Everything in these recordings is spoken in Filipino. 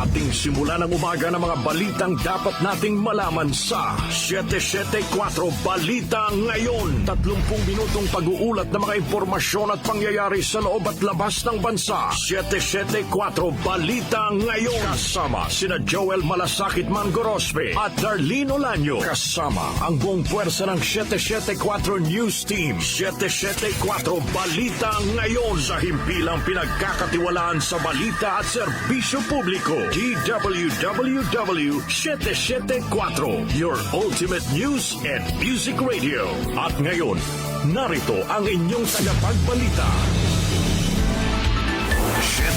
ating simula ng umaga ng mga balitang dapat nating malaman sa 774 Balita Ngayon. 30 minutong pag-uulat ng mga impormasyon at pangyayari sa loob at labas ng bansa. 774 Balita Ngayon. Kasama sina Joel Malasakit Mangorospe at Darlene Olanyo. Kasama ang buong puwersa ng 774 News Team. 774 Balita Ngayon. Sa himpilang pinagkakatiwalaan sa balita at serbisyo publiko. DWWW 774, your ultimate news and music radio. At ngayon, narito ang inyong tagapagbalita.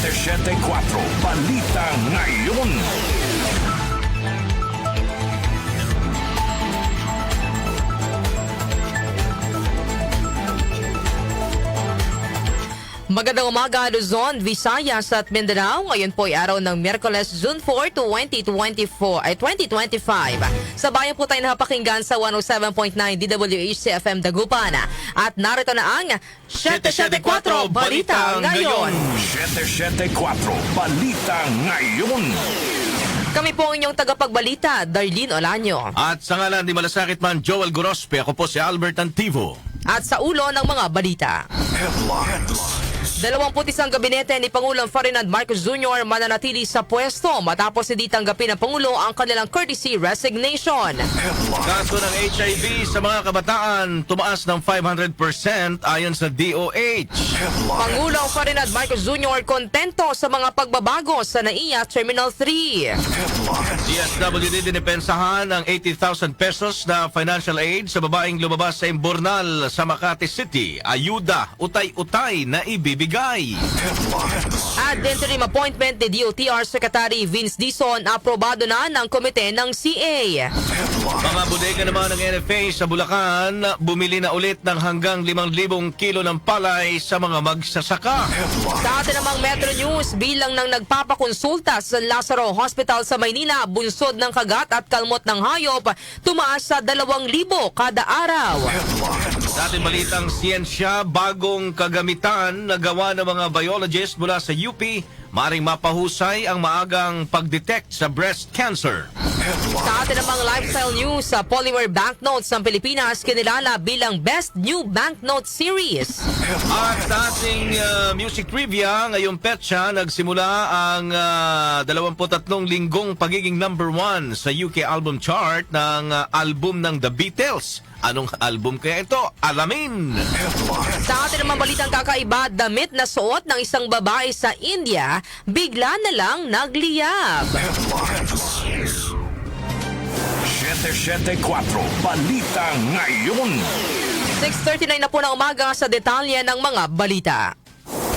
774 Balita Ngayon. Magandang umaga, Luzon, Visayas at Mindanao. Ngayon po ay araw ng Miyerkules, June 4, 2025. Sa bayan po tayo napakinggan sa 107.9 DWH FM Dagupan. At narito na ang 774 Balita Ngayon. 774 Balita Ngayon. Kami po ang inyong tagapagbalita, Darlene Olanyo. At sa ngalan ni Malasakit Man Joel Gorospe, ako po si Albert Antivo. At sa ulo ng mga balita. Headlines. 21 gabinete ni Pangulong Ferdinand Marcos Jr. mananatili sa pwesto matapos hindi tanggapin ng Pangulo ang kanilang courtesy resignation. Kaso ng HIV sa mga kabataan tumaas ng 500% ayon sa DOH. Pangulong Ferdinand Marcos Jr. kontento sa mga pagbabago sa NAIA Terminal 3. DSWD dinipensahan ng 80,000 pesos na financial aid sa babaeng lumabas sa imburnal sa Makati City. Ayuda, utay-utay na ibibigay. At interim appointment ni DOTR Secretary Vince Dizon aprobado na ng komite ng CA. Mga bodega naman ng NFA sa Bulacan, bumili na ulit ng hanggang 5,000 kilo ng palay sa mga magsasaka. Sa atin namang Metro News, bilang ng nagpapakonsulta sa Lazaro Hospital sa Maynila, bunsod ng kagat at kalmot ng hayop, tumaas sa 2,000 kada araw. Sa ating balitang siyensya, bagong kagamitan na gawa ng mga biologist mula sa UP, maring mapahusay ang maagang pag-detect sa breast cancer. Sa atin namang lifestyle news, sa polymer banknotes ng Pilipinas kinilala bilang Best New Banknote Series. At sa ating music trivia, ngayong petsa, nagsimula ang 23 linggong pagiging number 1 sa UK album chart ng album ng The Beatles. Anong album kaya ito? Alamin! Sa atin namang balitang kakaiba, damit na suot ng isang babae sa India, bigla na lang nagliyab. 774 Balita Ngayon. 6:39 na po ng umaga sa detalye ng mga balita.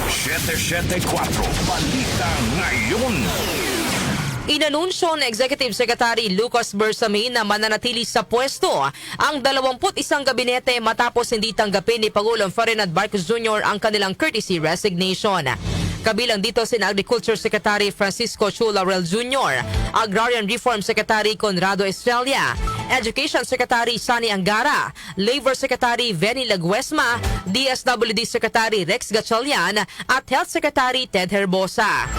774 Balita Ngayon. Inanunsyo ni Executive Secretary Lucas Bersamin na mananatili sa pwesto ang 21 gabinete matapos hindi tanggapin ni Pangulong Ferdinand Marcos Jr. ang kanilang courtesy resignation. Kabilang dito si Agriculture Secretary Francisco Chu Laurel Jr., Agrarian Reform Secretary Conrado Estrella, Education Secretary Sani Angara, Labor Secretary Benny Laguesma, DSWD Secretary Rex Gatchalian at Health Secretary Ted Herbosa.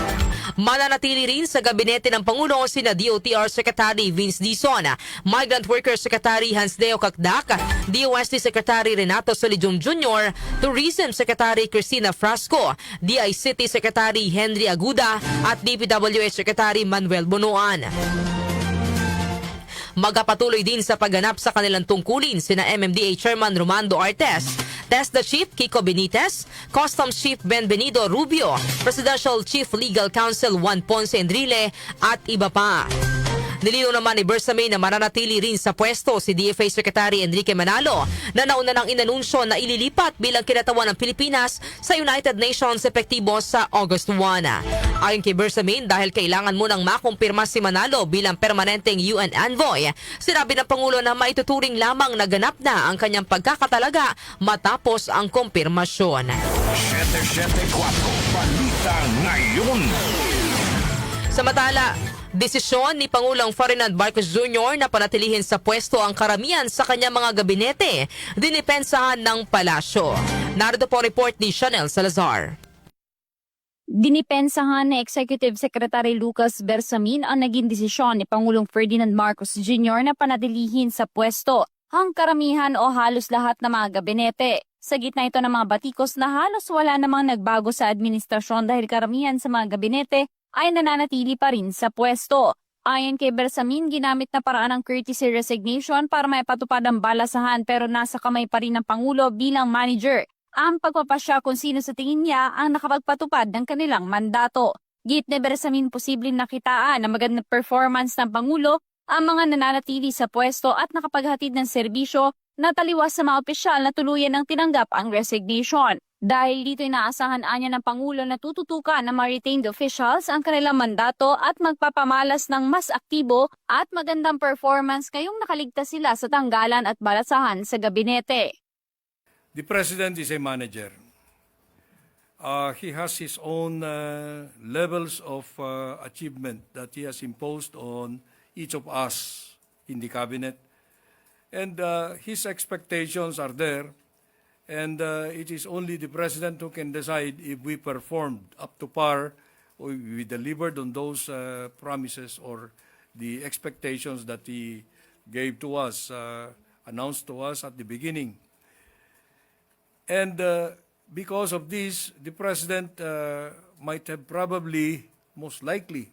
Mananatili rin sa gabinete ng Pangulo sina DOTR Secretary Vince Dizon, Migrant Workers Secretary Hans Deo Kakdak, DOST Secretary Renato Solijum Jr., Tourism Secretary Cristina Frasco, DICT Secretary Henry Aguda at DPWH Secretary Manuel Bonoan. Magpapatuloy din sa pagganap sa kanilang tungkulin sina MMDA Chairman Romando Artes, TESDA Chief Kiko Benitez, Customs Chief Benvenido Rubio, Presidential Chief Legal Counsel Juan Ponce Enrile at iba pa. Nilinaw naman ni Bersamin na mananatili rin sa pwesto si DFA Secretary Enrique Manalo na nauna ng inanunsyo na ililipat bilang kinatawan ng Pilipinas sa United Nations epektibo sa August 1. Ayon kay Bersamin, dahil kailangan munang makumpirma si Manalo bilang permanenteng UN envoy, sinabi ng Pangulo na maituturing lamang na ganap na ang kanyang pagkakatalaga matapos ang kumpirmasyon. 774 Balita Ngayon. Samantala, desisyon ni Pangulong Ferdinand Marcos Jr. na panatilihin sa pwesto ang karamihan sa kanyang mga gabinete, dinipensahan ng palasyo. Narito po report ni Chanel Salazar. Dinipensahan ni Executive Secretary Lucas Bersamin ang naging desisyon ni Pangulong Ferdinand Marcos Jr. na panatilihin sa pwesto ang karamihan o halos lahat ng mga gabinete. Sa gitna ito ng mga batikos na halos wala namang nagbago sa administrasyon dahil karamihan sa mga gabinete ay nananatili pa rin sa pwesto. Ayon kay Bersamin, ginamit na paraan ng courtesy resignation para maipatupad ang balasahan pero nasa kamay pa rin ng Pangulo bilang manager ang pagpapasya kung sino sa tingin niya ang nakapagpatupad ng kanilang mandato. Git ni Bersamin, posibleng nakitaan na magandang performance ng Pangulo ang mga nananatili sa pwesto at nakapaghatid ng serbisyo na taliwas sa mga opisyal na tuluyan ng tinanggap ang resignation. Dahil dito inaasahan anya ng Pangulo na tututukan ng mga retained officials ang kanilang mandato at magpapamalas ng mas aktibo at magandang performance ngayong nakaligtas sila sa tanggalan at balasahan sa gabinete. The President is a manager. He has his own levels of achievement that he has imposed on each of us in the cabinet. And his expectations are there. And it is only the President who can decide if we performed up to par or we delivered on those promises or the expectations that he gave to us, announced to us at the beginning. And because of this, the President might have probably, most likely,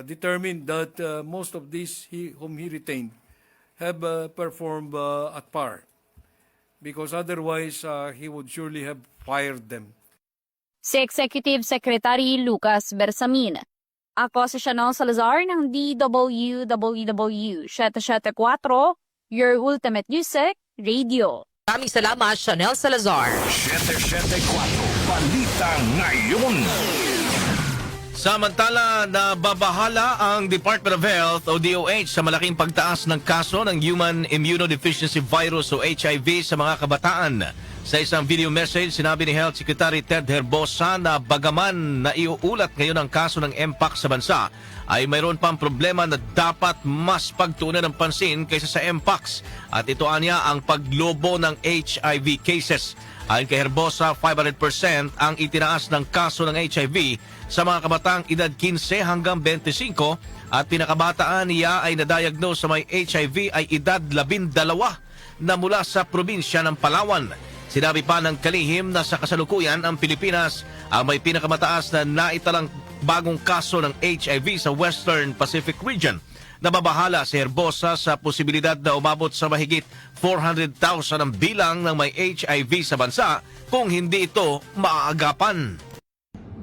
determined that most of these whom he retained have performed at par. Because otherwise, he would surely have fired them. Si Executive Secretary Lucas Bersamin. Ako si Chanel Salazar ng DWWW 774, your ultimate music radio. Maraming salamat, Chanel Salazar. 774 Balita Ngayon. Samantala, nababahala ang Department of Health o DOH sa malaking pagtaas ng kaso ng Human Immunodeficiency Virus o HIV sa mga kabataan. Sa isang video message, sinabi ni Health Secretary Ted Herbosa na bagaman na iuulat ngayon ang kaso ng MPOX sa bansa, ay mayroon pang problema na dapat mas pagtuunan ng pansin kaysa sa MPOX. At ito anya ang paglobo ng HIV cases. Ayon kay Herbosa, 500% ang itinaas ng kaso ng HIV sa mga kabataang edad 15 hanggang 25 at pinakabataan niya ay nadiagnose sa may HIV ay edad 12 na mula sa probinsya ng Palawan. Sinabi pa ng kalihim na sa kasalukuyan ang Pilipinas ang may pinakamataas na naitalang bagong kaso ng HIV sa Western Pacific region. Nababahala si Herbosa sa posibilidad na umabot sa mahigit 400,000 ang bilang ng may HIV sa bansa kung hindi ito maaagapan.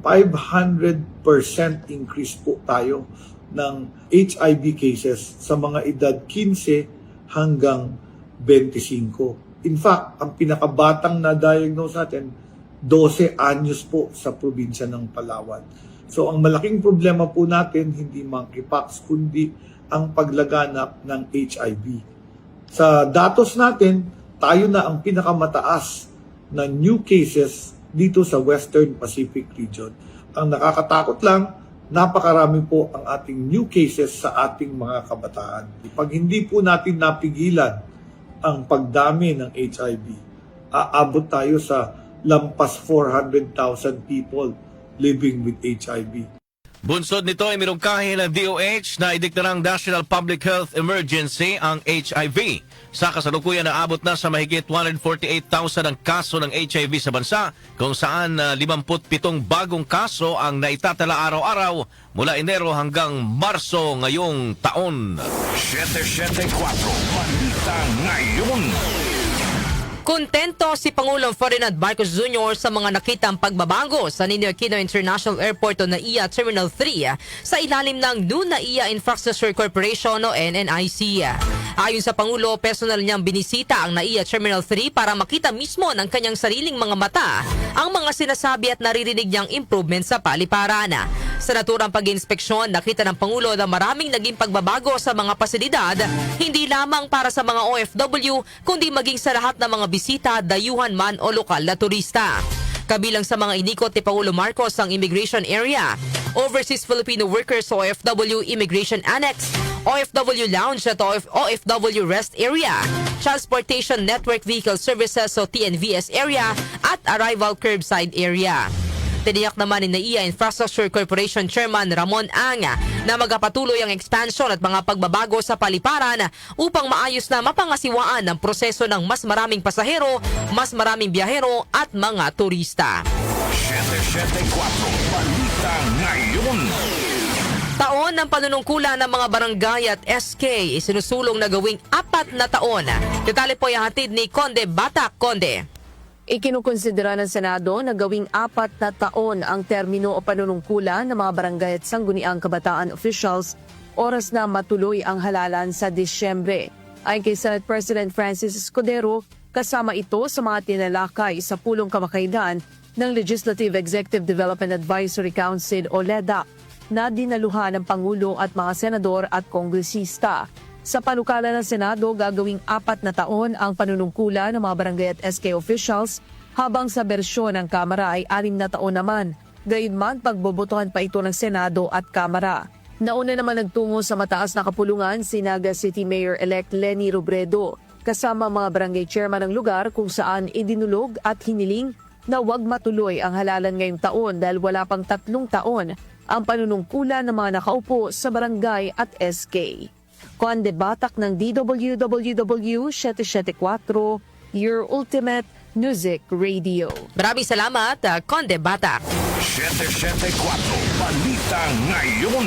500% increase po tayo ng HIV cases sa mga edad 15 hanggang 25. In fact, ang pinakabatang na-diagnose natin, 12 anyos po sa probinsya ng Palawan. So ang malaking problema po natin, hindi monkeypox, kundi ang paglaganap ng HIV. Sa datos natin, tayo na ang pinakamataas na new cases dito sa Western Pacific region. Ang nakakatakot lang, napakarami po ang ating new cases sa ating mga kabataan. Pag hindi po natin napigilan ang pagdami ng HIV, aabot tayo sa lampas 400,000 people living with HIV. Bunsod nito ay minungkahi ng DOH na ideklarang National Public Health Emergency ang HIV. Sa kasalukuyan, naabot na sa mahigit 148,000 ang kaso ng HIV sa bansa, kung saan 57 bagong kaso ang naitatala araw-araw mula Enero hanggang Marso ngayong taon. 774 Balita Ngayon. Kontento si Pangulong Ferdinand Marcos Jr. sa mga nakitang pagbabago sa Ninoy Aquino International Airport o NAIA Terminal 3 sa ilalim ng new NAIA Infrastructure Corporation o NNIC. Ayon sa Pangulo, personal niyang binisita ang NAIA Terminal 3 para makita mismo ng kanyang sariling mga mata ang mga sinasabi at naririnig niyang improvement sa paliparan. Sa naturang pag-inspeksyon, nakita ng Pangulo na maraming naging pagbabago sa mga pasilidad, hindi lamang para sa mga OFW, kundi maging sa lahat ng mga bisita, dayuhan man o lokal na turista. Kabilang sa mga inikot ni Pangulo Marcos ang Immigration Area, Overseas Filipino Workers OFW Immigration Annex, OFW Lounge at OFW Rest Area, Transportation Network Vehicle Services o TNVS Area at Arrival Curbside Area. Tiniyak naman ni NAIA Infrastructure Corporation Chairman Ramon Anga na magpatuloy ang expansion at mga pagbabago sa paliparan upang maayos na mapangasiwaan ang proseso ng mas maraming pasahero, mas maraming biyahero at mga turista. 774 Balita Ngayon. Taon ng panunungkulan ng mga barangay at SK isinusulong na gawing 4 na taon. Detalye po ay hatid ni Conde Batak. Conde. Ikinukonsidera ng Senado na gawing 4 na taon ang termino o panunungkulan ng mga barangay at sangguniang kabataan officials oras na matuloy ang halalan sa Disyembre. Ayon kay Senate President Francis Escudero, kasama ito sa mga tinalakay sa pulong kamakailan ng Legislative Executive Development Advisory Council o LEDA na dinaluhan ng Pangulo at mga senador at kongresista. Sa panukala ng Senado, gagawing 4 na taon ang panunungkulan ng mga barangay at SK officials, habang sa bersyon ng Kamara ay 6 na taon naman. Gayunman, pagbobotohan pa ito ng Senado at Kamara. Nauna naman nagtungo sa mataas na kapulungan si Naga City Mayor-elect Leni Robredo, kasama mga barangay chairman ng lugar kung saan idinulog at hiniling na huwag matuloy ang halalan ngayong taon dahil wala pang 3 taon ang panunungkulan ng mga nakaupo sa barangay at SK. Conde Batak ng DWWW 774, your ultimate music radio. Maraming salamat, Conde Batak. 774 Balita Ngayon.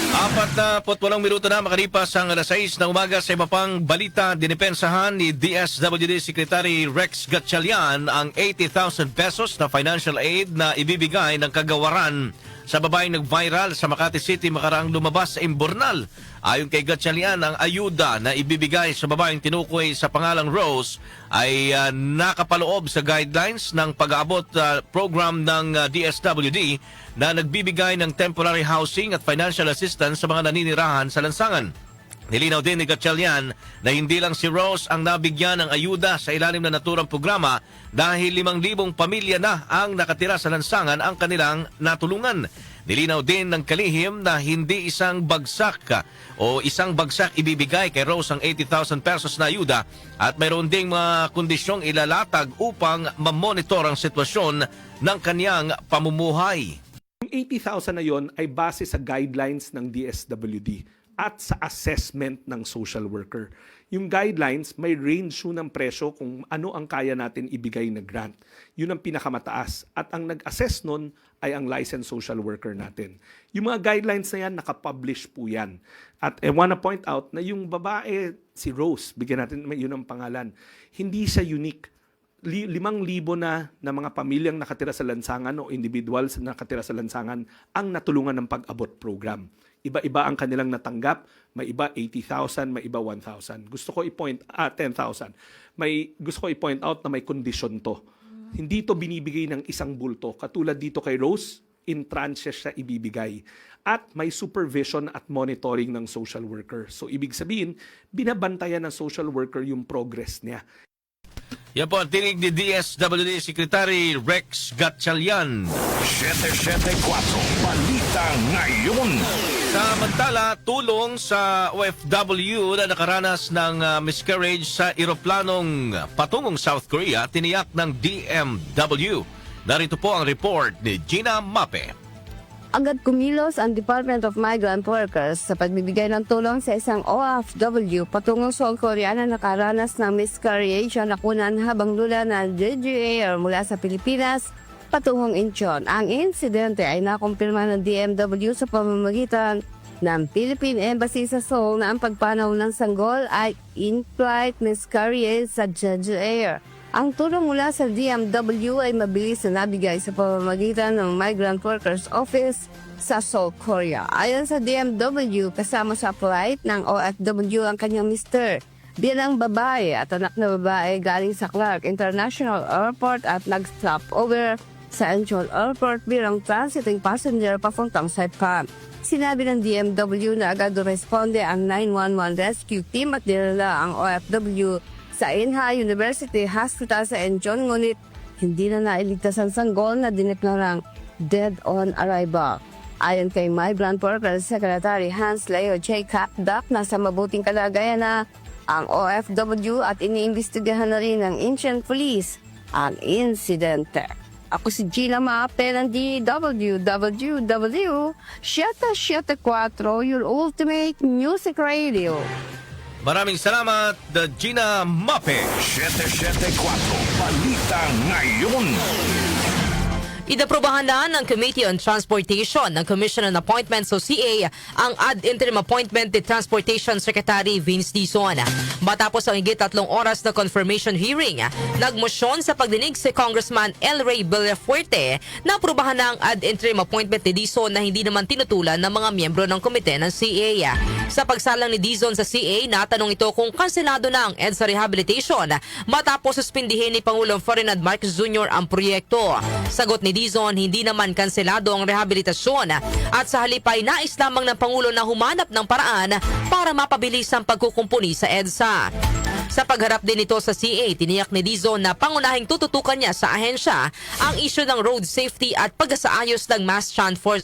48 minuto na makalipas ang alas 6 ng umaga. Sa iba pang balita, dinipensahan ni DSWD Secretary Rex Gatchalian ang 80,000 pesos na financial aid na ibibigay ng kagawaran sa babaeng nag-viral sa Makati City makaraang lumabas sa Imbornal. Ayon kay Gatchalian, ang ayuda na ibibigay sa babaeng tinukoy sa pangalang Rose ay nakapaloob sa guidelines ng pag-aabot program ng DSWD na nagbibigay ng temporary housing at financial assistance sa mga naninirahan sa lansangan. Nilinaw din ni Gatchalian na hindi lang si Rose ang nabigyan ng ayuda sa ilalim na naturang programa dahil 5,000 pamilya na ang nakatira sa lansangan ang kanilang natulungan. Nilinaw din ng kalihim na hindi isang bagsak ibibigay kay Rose ang 80,000 pesos na ayuda at mayroon ding mga kondisyong ilalatag upang mamonitor ang sitwasyon ng kanyang pamumuhay. Yung 80,000 na yon ay base sa guidelines ng DSWD at sa assessment ng social worker. Yung guidelines, may range yun ng presyo kung ano ang kaya natin ibigay na grant. Yun ang pinakamataas. At ang nag-assess nun ay ang licensed social worker natin. Yung mga guidelines na yan, nakapublish po yan. At I wanna point out na yung babae, si Rose, bigyan natin yun ang pangalan, hindi siya unique. 5,000 na mga pamilyang nakatira sa lansangan o individuals na nakatira sa lansangan ang natulungan ng pag-abot program. Iba-iba ang kanilang natanggap, may iba 80,000, may iba 1,000. 10,000. Gusto ko i-point out na may kondisyon to. Hindi to binibigay ng isang bulto. Katulad dito kay Rose, in tranches siya ibibigay. At may supervision at monitoring ng social worker. So ibig sabihin, binabantayan ng social worker yung progress niya. Yan po ang tinig ni DSWD Secretary Rex Gatchalian. 774 Balita Ngayon. Samantala, tulong sa OFW na nakaranas ng miscarriage sa eroplanong patungong South Korea, tiniyak ng DMW. Narito po ang report ni Gina Mape. Agad kumilos ang Department of Migrant Workers sa pagbibigay ng tulong sa isang OFW patungong South Korea na nakaranas ng miscarriage na nakunan habang lula ng Jeju Air mula sa Pilipinas patungong Incheon. Ang insidente ay nakumpirma ng DMW sa pamamagitan ng Philippine Embassy sa Seoul na ang pagpanaw ng sanggol ay in-flight miscarriage sa Jeju Air. Ang tulong mula sa DMW ay mabilis na nabigay sa pamamagitan ng Migrant Workers Office sa Seoul, Korea. Ayon sa DMW, kasama sa flight ng OFW ang kanyang mister. Bilang babae at anak na babae galing sa Clark International Airport at nag-stop over sa Incheon Airport bilang transiting passenger papuntang Saipan. Sinabi ng DMW na agad responde ang 911 rescue team at dinala ang OFW sa Inha University Hospital sa Incheon, ngunit hindi na nailigtas ang sanggol na dineklarang dead on arrival. Ayon kay Migrant Workers Secretary Hans Leo J. Kapdak, nasa mabuting kalagayan na ang OFW at iniimbestigahan na rin ng Incheon Police ang insidente. Ako si Gina Maape ng DWWW 774, your ultimate music radio. Maraming salamat, Gina Mape. 774 Balita Ngayon. Inaprubahan na ng Committee on Transportation ng Commission on Appointments o CA ang ad interim appointment ni Transportation Secretary Vince Dizon. Matapos ang higit 3 oras na confirmation hearing, nagmosyon sa pagdinig si Congressman El Rey Villafuerte na aprubahan na ang ad interim appointment ni Dizon na hindi naman tinutulan ng mga miyembro ng komite ng CA. Sa pagsalang ni Dizon sa CA, natanong ito kung kanselado na ang EDSA rehabilitation matapos suspindihin ni Pangulong Ferdinand Marcos Jr. ang proyekto. Sagot ni Dizon, hindi naman kanselado ang rehabilitasyon at sa halip ay nais lamang ng Pangulo na humanap ng paraan para mapabilis ang pagkukumpuni sa EDSA. Sa pagharap din nito sa CA, tiniyak ni Dizon na pangunahing tututukan niya sa ahensya ang isyu ng road safety at pagsasaayos ng mass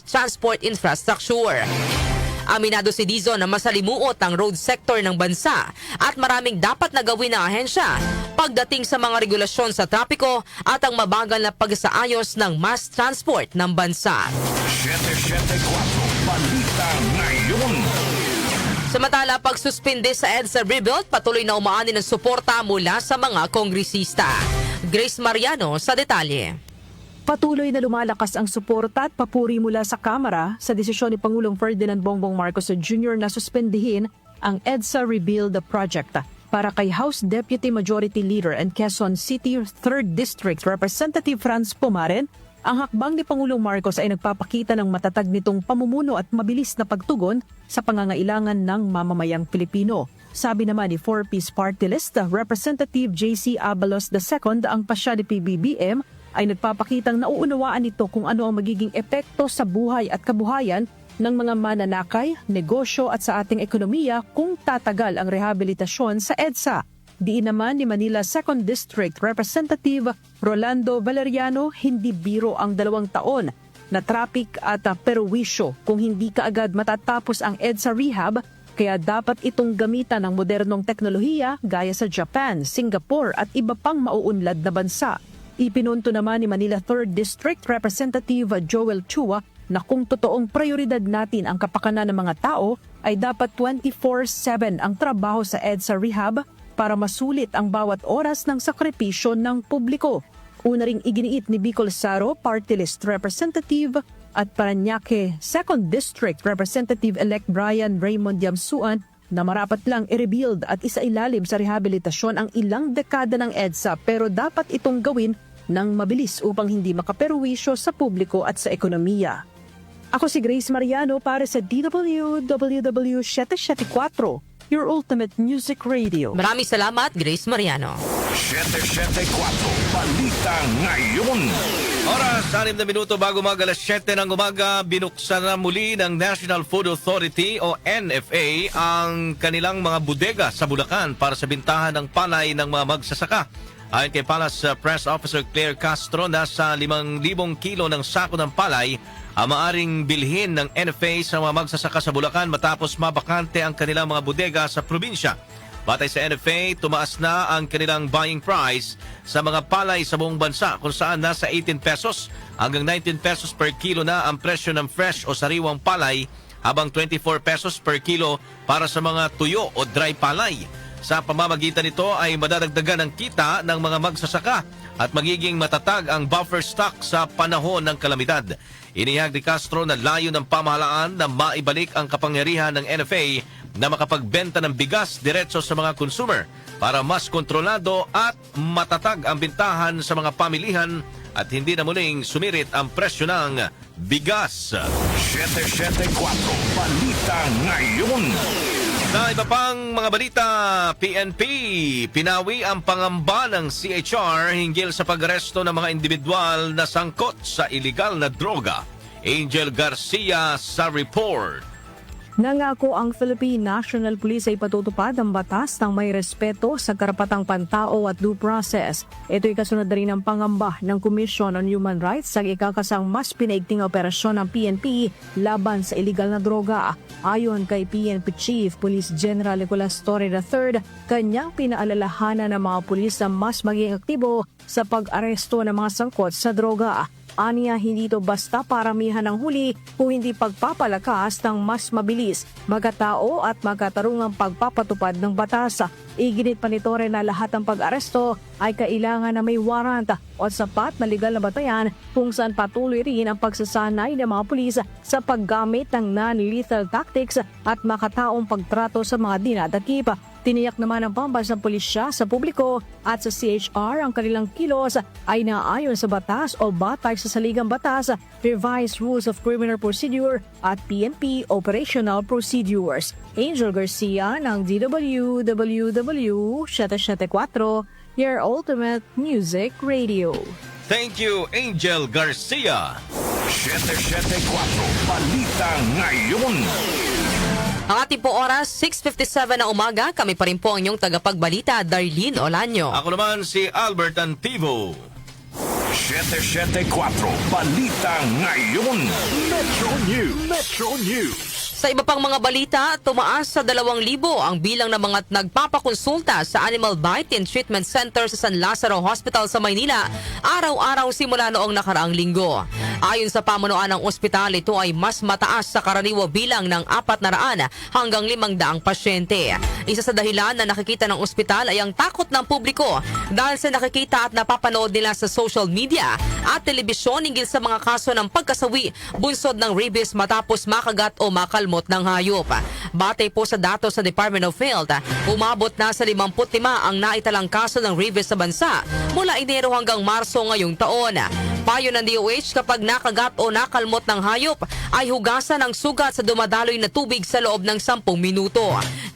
transport infrastructure. Aminado si Dizon na masalimuot ang road sector ng bansa at maraming dapat na gawin ng ahensya pagdating sa mga regulasyon sa trapiko at ang mabagal na pagsaayos ng mass transport ng bansa. 774 Balita Ngayon. Samantala, pagsuspinde sa EDSA rebuild, patuloy na umaani ng suporta mula sa mga kongresista. Grace Mariano sa detalye. Patuloy na lumalakas ang suporta at papuri mula sa Kamara sa desisyon ni Pangulong Ferdinand Bongbong Marcos Jr. na suspendihin ang EDSA Rebuild Project. Para kay House Deputy Majority Leader and Quezon City 3rd District Representative Franz Pumaren, ang hakbang ni Pangulong Marcos ay nagpapakita ng matatag nitong pamumuno at mabilis na pagtugon sa pangangailangan ng mamamayang Pilipino. Sabi naman ni 4-Piece Party List, Representative J.C. Abalos II, ang pasya ni PBBM, ay nagpapakitang nauunawaan nito kung ano ang magiging epekto sa buhay at kabuhayan ng mga mananakay, negosyo at sa ating ekonomiya kung tatagal ang rehabilitasyon sa EDSA. Diin naman ni Manila 2nd District Representative Rolando Valeriano, hindi biro ang 2 taon na traffic at perwisyo kung hindi kaagad matatapos ang EDSA rehab, kaya dapat itong gamitan ng modernong teknolohiya gaya sa Japan, Singapore at iba pang mauunlad na bansa. Ipinunto naman ni Manila 3rd District Representative Joel Chua na kung totoong prioridad natin ang kapakanan ng mga tao, ay dapat 24/7 ang trabaho sa EDSA rehab para masulit ang bawat oras ng sakripisyo ng publiko. Una ring iginiit ni Bicol Saro, Party List Representative, at Parañaque 2nd District Representative-elect Brian Raymond Yamsuan na marapat lang i-rebuild at isailalim sa rehabilitasyon ang ilang dekada ng EDSA, pero dapat itong gawin ng mabilis upang hindi makaperwisyo sa publiko at sa ekonomiya. Ako si Grace Mariano para sa DWWW 774, your ultimate music radio. Maraming salamat, Grace Mariano. 774 Balita Ngayon. Oras, 6 na minuto bago mag-alas 7 ng umaga, binuksan na muli ng National Food Authority o NFA ang kanilang mga bodega sa Bulacan para sa bintahan ng palay ng mga magsasaka. Ayon kay Palace Press Officer Claire Castro, nasa 5,000 kilo ng sako ng palay ang maaring bilhin ng NFA sa mga magsasaka sa Bulacan matapos mabakante ang kanilang mga bodega sa probinsya. Batay sa NFA, tumaas na ang kanilang buying price sa mga palay sa buong bansa kung saan nasa 18 pesos hanggang 19 pesos per kilo na ang presyo ng fresh o sariwang palay, habang 24 pesos per kilo para sa mga tuyo o dry palay. Sa pamamagitan nito ay madadagdagan ang kita ng mga magsasaka at magiging matatag ang buffer stock sa panahon ng kalamidad. Inihag ni Castro na layo ng pamahalaan na maibalik ang kapangyarihan ng NFA na makapagbenta ng bigas diretso sa mga consumer para mas kontrolado at matatag ang bintahan sa mga pamilihan at hindi na muling sumirit ang presyo ng bigas. 774 Balita Ngayon. Sa iba pang mga balita, PNP pinawi ang pangamba ng CHR hinggil sa pag-aresto ng mga individual na sangkot sa iligal na droga. Angel Garcia sa report. Nangako ang Philippine National Police ay patutupad ang batas ng may respeto sa karapatang pantao at due process. Ito'y kasunod na rin ng pangamba ng Commission on Human Rights sa ikakasang mas pinaigting operasyon ng PNP laban sa iligal na droga. Ayon kay PNP Chief Police General Nicolas Torre III, kanyang pinaalalahanan ng mga pulis na mas maging aktibo sa pag-aresto ng mga sangkot sa droga. Aniya, hindi ito basta paramihan ng huli kung hindi pagpapalakas ng mas mabilis, magkatao at magkatarungang pagpapatupad ng batas. Iginit pa ni Torre na lahat ng pag-aresto ay kailangan na may warrant o sapat na legal na batayan kung saan patuloy rin ang pagsasanay ng mga pulis sa paggamit ng non-lethal tactics at makataong pagtrato sa mga dinadakip. Tiniyak naman ng pambansang pulisya sa publiko at sa CHR ang kanilang kilos ay naayon sa batas o batay sa saligang batas, revised rules of criminal procedure at PNP operational procedures. Angel Garcia ng DWWW 774, your ultimate music radio. Thank you, Angel Garcia. 774 Balita Ngayon. Ang ating po oras, 6:57 na umaga. Kami pa rin po ang inyong tagapagbalita, Darlene Olanyo. Ako naman si Albert Antivo. 774 Balita Ngayon. Metro News. Metro News. Sa iba pang mga balita, tumaas sa 2,000 ang bilang ng mga nagpapakonsulta sa Animal Bite and Treatment Center sa San Lazaro Hospital sa Maynila, araw-araw simula noong nakaraang linggo. Ayon sa pamunuan ng ospital, ito ay mas mataas sa karaniwa bilang ng 400 hanggang 500 pasyente. Isa sa dahilan na nakikita ng ospital ay ang takot ng publiko dahil sa nakikita at napapanood nila sa social media at telebisyon hinggil sa mga kaso ng pagkasawi, bunsod ng rabies matapos makagat o makalmot ng hayop. Batay po sa datos sa Department of Health, umabot na sa 55 ang naitalang kaso ng rabies sa bansa mula Enero hanggang Marso ngayong taon. Payo ng DOH, kapag nakagat o nakalmot ng hayop, ay hugasan ang sugat sa dumadaloy na tubig sa loob ng 10 minuto.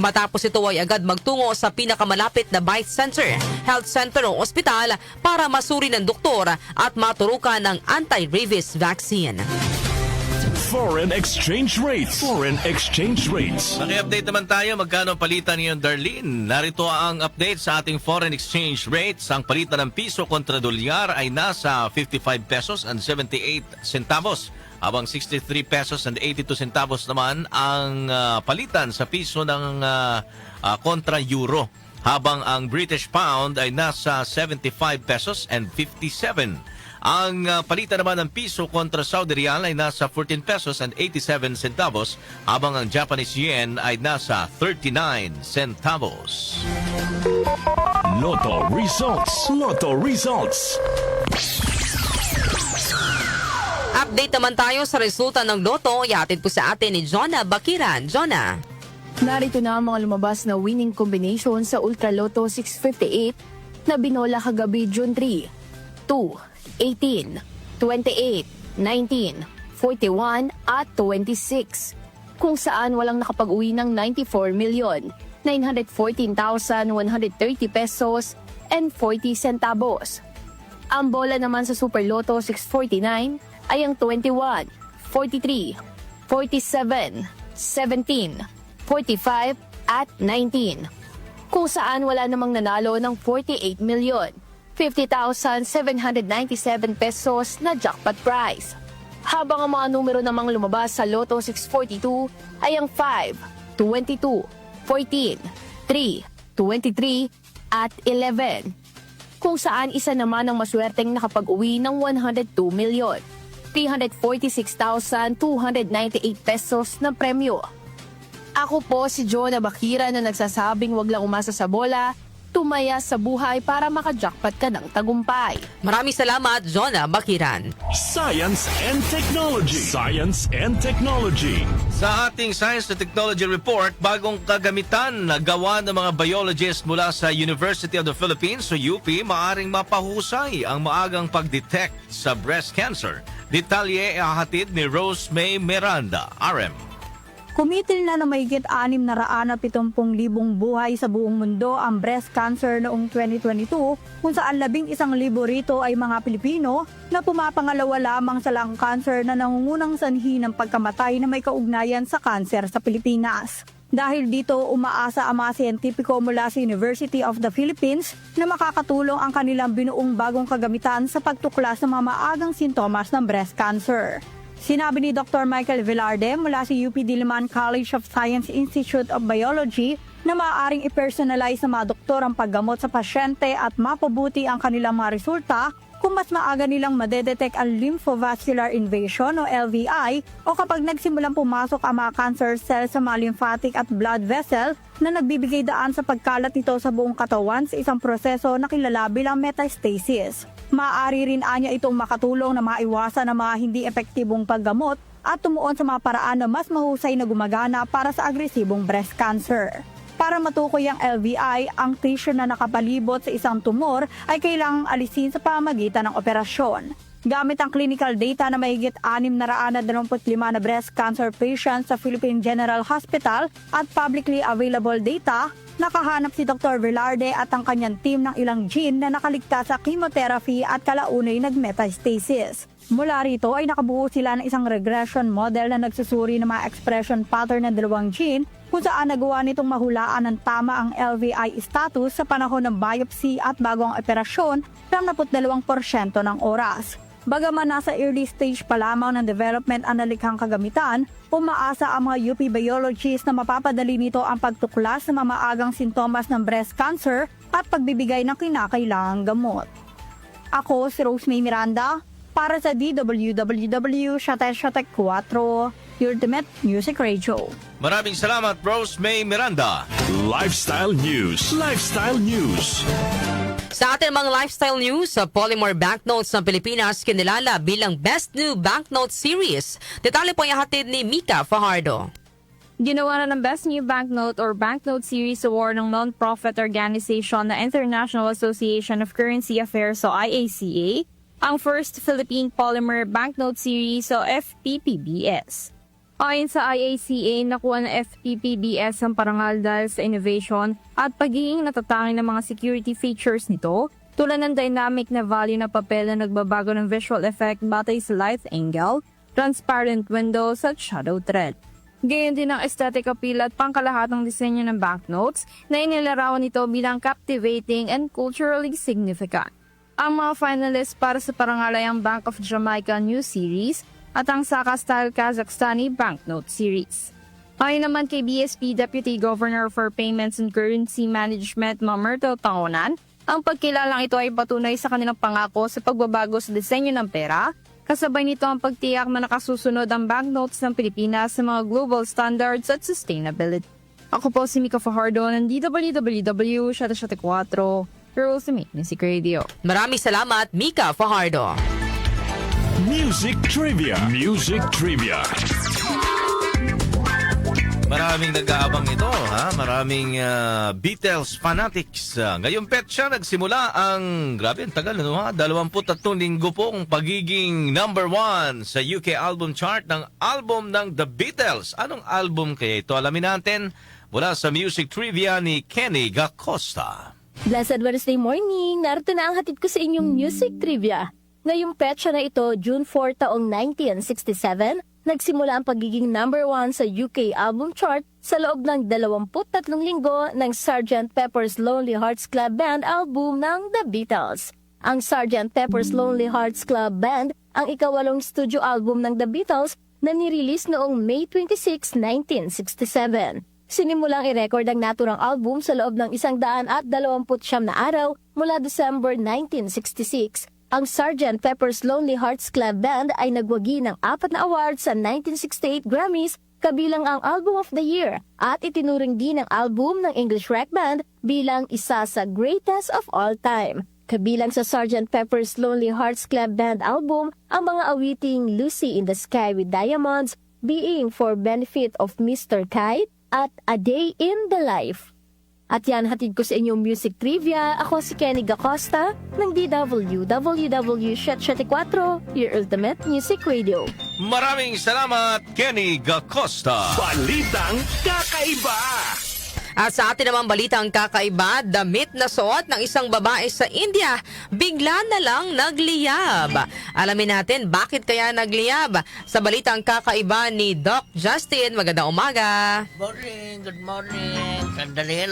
Matapos ito ay agad magtungo sa pinakamalapit na Bite Center, Health Center o ospital para masuri ng doktor at maturukan ng anti-rabies vaccine. Foreign exchange rates. Foreign exchange rates. Naki-update naman tayo magkano ang palitan niyon, Darlene. Narito ang update sa ating foreign exchange rates. Ang palitan ng piso kontra dolyar ay nasa 55 pesos and 78 centavos. Habang 63 pesos and 82 centavos naman ang palitan sa piso ng kontra euro. Habang ang British pound ay nasa 75 pesos and 57. Ang palitan naman ng piso kontra Saudi Rial ay nasa 14 pesos and 87 centavos, habang ang Japanese yen ay nasa 39 centavos. Lotto results. Lotto results. Update naman tayo sa resulta ng Lotto. Ihatid po sa atin ni Jonah Bakiran. Jonah. Narito na ang mga lumabas na winning combination sa Ultra Lotto 658 na binola kagabi June 3, 2, 18, 28, 19, 41 at 26, kung saan walang nakapag-uwi ng 94,914,130 pesos and 40 centavos. Ang bola naman sa Super Lotto 649 ay ang 21, 43, 47, 17, 45 at 19, kung saan wala namang nanalo ng 48,050,797 pesos na jackpot prize. Habang ang mga numero namang lumabas sa Lotto 642 ay ang 5, 22, 14, 3, 23 at 11, kung saan isa naman ang maswerteng nakapag-uwi ng 102,346,298 pesos na premyo. Ako po si Jonah Bakira na nagsasabing wag lang umasa sa bola, tumaya sa buhay para makajackpot ka ng tagumpay. Maraming salamat, Jonah Bakiran. Science and Technology. Science and Technology. Sa ating Science and Technology Report, bagong kagamitan na gawa ng mga biologists mula sa University of the Philippines o UP, maaring mapahusay ang maagang pag-detect sa breast cancer. Detalye ihahatid ni Rose May Miranda, RM. Kumitil na mahigit 670,000 buhay sa buong mundo ang breast cancer noong 2022, kung saan 11,000 rito ay mga Pilipino na pumapangalawa lamang sa lung cancer na nangungunang sanhi ng pagkamatay na may kaugnayan sa cancer sa Pilipinas. Dahil dito, umaasa ang mga siyentipiko mula sa University of the Philippines na makakatulong ang kanilang binuong bagong kagamitan sa pagtuklas ng mga maagang sintomas ng breast cancer. Sinabi ni Dr. Michael Velarde mula sa UP Diliman College of Science Institute of Biology na maaaring i-personalize ng mga doktor ang paggamot sa pasyente at mapabuti ang kanilang mga resulta kung mas maaga nilang madedetect ang lymphovascular invasion o LVI o kapag nagsimulang pumasok ang mga cancer cells sa mga lymphatic at blood vessel na nagbibigay daan sa pagkalat nito sa buong katawan sa isang proseso na kilala bilang metastasis. Maaari rin anya itong makatulong na maiwasan ang mga hindi epektibong paggamot at tumuon sa mga paraan na mas mahusay na gumagana para sa agresibong breast cancer. Para matukoy ang LVI, ang tissue na nakapalibot sa isang tumor ay kailangang alisin sa pamamagitan ng operasyon. Gamit ang clinical data na mahigit 625 na breast cancer patients sa Philippine General Hospital at publicly available data, nakahanap si Dr. Velarde at ang kanyang team ng ilang gene na nakaligtas sa chemotherapy at kalaunay nagmetastasis. Mula rito ay nakabuo sila ng isang regression model na nagsusuri ng mga expression pattern ng dalawang gene kung saan nagawa nitong mahulaan ng tama ang LVI status sa panahon ng biopsy at bagong operasyon 72% ng oras. Bagaman nasa early stage pa lamang ng development ang nalikhang kagamitan, umaasa ang mga UP biologists na mapapadali nito ang pagtuklas ng mga maagang sintomas ng breast cancer at pagbibigay ng kinakailangang gamot. Ako si Rosemary Miranda para sa DWWW Shate 4, Ultimate Music Radio. Maraming salamat, Rose May Miranda. Lifestyle News. Lifestyle News. Sa ating mga lifestyle news, sa Polymer Banknotes ng Pilipinas kinilala bilang Best New Banknote Series. Detalye po ihatid ni Mika Fajardo. Ginawa na ng Best New Banknote or Banknote Series Award ng non-profit organization na International Association of Currency Affairs o IACA, ang first Philippine Polymer Banknote Series o FPPBS. Ayon sa IACA, nakuha ng FPPBS ang parangal dahil sa innovation at pagiging natatanging ng mga security features nito, tulad ng dynamic na value na papel na nagbabago ng visual effect batay sa light angle, transparent windows at shadow thread. Gayon din ang aesthetic appeal at pangkalahatang disenyo ng banknotes na inilarawan nito bilang captivating and culturally significant. Ang mga finalists para sa parangal ay ang Bank of Jamaica New Series at ang Saka Style Kazakhstani Banknote Series. Ayon naman kay BSP Deputy Governor for Payments and Currency Management Mamerto Tangonan, ang pagkilalang ito ay patunay sa kanilang pangako sa pagbabago sa disenyo ng pera, kasabay nito ang pagtiyak na nakasusunod ang banknotes ng Pilipinas sa mga global standards at sustainability. Ako po si Mika Fajardo ng DWWW Shate 4, Ultimate Music Radio. Maraming salamat, Mika Fajardo. Music Trivia. Music Trivia. Maraming nag-aabang ito, ha? Maraming Beatles fanatics. Ngayong petsa nagsimula ang, grabe, ang tagal, ano, ha? 23 linggo po ang pagiging number 1 sa UK album chart ng album ng The Beatles. Anong album kaya ito? Alamin natin mula sa Music Trivia ni Kenny Gacosta. Blessed Wednesday morning! Narito na ang hatid ko sa inyong music trivia. Ngayong petsa na ito, June 4 taong 1967, nagsimula ang pagiging number 1 sa UK album chart sa loob ng 23 linggo ng Sgt. Pepper's Lonely Hearts Club Band album ng The Beatles. Ang Sgt. Pepper's Lonely Hearts Club Band ang ikawalong studio album ng The Beatles na nirelease noong May 26, 1967. Sinimulang i-record ang naturang album sa loob ng 129 na araw mula December 1966. Ang Sgt. Pepper's Lonely Hearts Club Band ay nagwagi ng 4 na awards sa 1968 Grammys, kabilang ang Album of the Year, at itinuring din ang album ng English rock band bilang isa sa greatest of all time. Kabilang sa Sgt. Pepper's Lonely Hearts Club Band album ang mga awiting Lucy in the Sky with Diamonds, Being for Benefit of Mr. Kite, at A Day in the Life. At yan, hatid ko sa inyong music trivia. Ako si Kenny Gacosta ng DWWW74, your ultimate music radio. Maraming salamat, Kenny Gacosta. Balitang kakaiba. At sa atin namang balitang kakaiba, damit na suot ng isang babae sa India, bigla na lang nagliyab. Alamin natin bakit kaya nagliyab. Sa balitang kakaiba ni Doc Justin, magandang umaga. Good morning. Sandali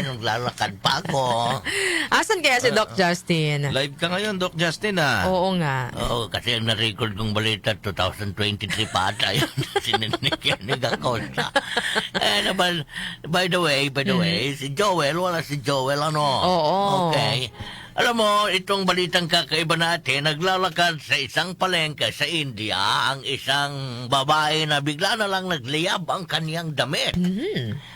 naglalakad pa ako. Asan kaya si Doc Justin? Live ka ngayon, Doc Justin, ah. Oo nga. Oo, kasi ang na-record kong balita 2023 pa ata yun. Sininig Gacosta. Naman, by the way, si Joel, wala si Joel, ano? Oo. Okay. Alam mo, itong balitang kakaiba natin, naglalakad sa isang palengke sa India ang isang babae na bigla na lang nagliyab ang kaniyang damit.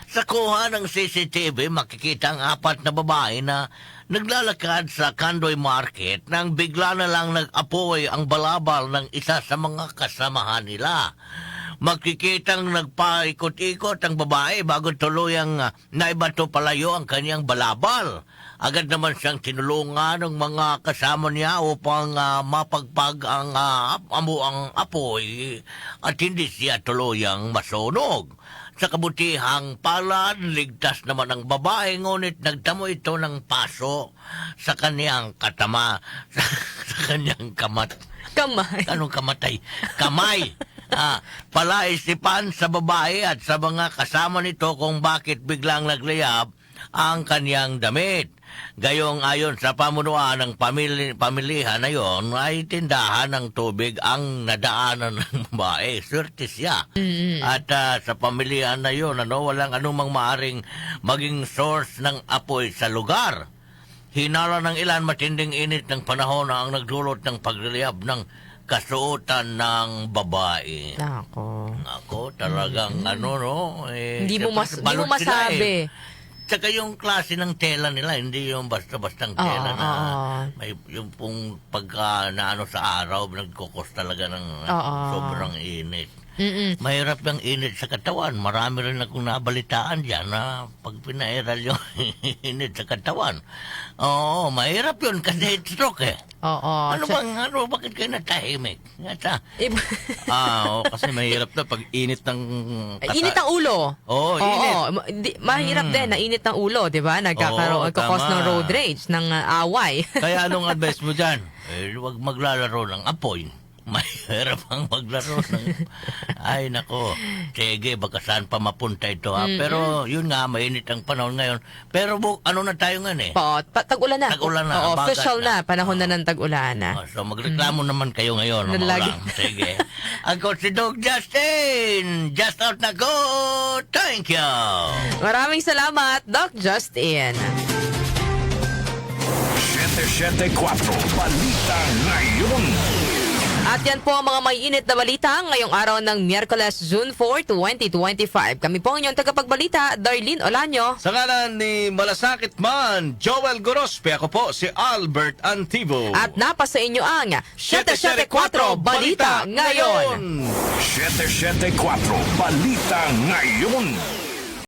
Sa kuha ng CCTV, makikita ang 4 na babae na naglalakad sa Kandoy Market nang bigla na lang nag-apoy ang balabal ng isa sa mga kasamahan nila. Makikitang nagpaikot-ikot ang babae bago tuluyang naibato palayo ang kaniyang balabal. Agad naman siyang tinulungan ng mga kasama niya upang mapagpag ang apoy at hindi siya tuluyang masunog. Sa kabutihang palad, ligtas naman ang babae, ngunit nagtamo ito ng paso sa kaniyang katama, sa kaniyang Kamay. Anong kamatay? Kamay. Palaisipan sa babae at sa mga kasama nito kung bakit biglang nagliyab ang kaniyang damit. Gayong ayon sa pamunuan ng pamilihan na yon, ay tindahan ng tubig ang nadaanan ng babae. Swerte siya. At sa pamilihan na yon, walang anumang maaring maging source ng apoy sa lugar. Hinala ng ilan, matinding init ng panahon ang nagdulot ng pagliliyab ng kasuotan ng babae. Ako, talagang Hindi mo masabi. Tsaka yung klase ng tela nila, hindi yung basta-bastang tela na may yung pong pagka naano sa araw, nagkukos talaga ng sobrang init. Mahirap yung init sa katawan. Marami rin akong nabalitaan dyan na pag pinairal yung init sa katawan. Oo, mahirap yun kasi stroke eh. Oo. Bakit kayo natahimik? Kasi mahirap na pag init ng Init ang ulo. Oo, init. Mahirap din na init ng ulo, di ba? Nagkakos ng road rage, ng away. Kaya anong advice mo dyan? Huwag maglalaro ng apoy. Mahirap ang maglaro ng... Ay, nako. Sige, baka saan pa mapunta ito, ha? Pero, yun nga, mainit ang panahon ngayon. Pero, ano na tayo ngayon, eh? Tag-ulan na. Tag-ulan na. Oo, official na. Panahon na ng tag-ulan na. So, magreklamo naman kayo ngayon. Sige. Ako si Doc Justin. Just out na go. Thank you. Maraming salamat, Doc Justin. 774 Balita Ngayon. At yan po ang mga may init na balita ngayong araw ng Miyerkules, June 4, 2025. Kami po ang inyong tagapagbalita, Darlene Olanyo. Sa ngalan ni Malasakit Man, Joel Gorospe, ako po si Albert Antivo. At napasa inyo ang 774 Balita Ngayon. 774 Balita Ngayon.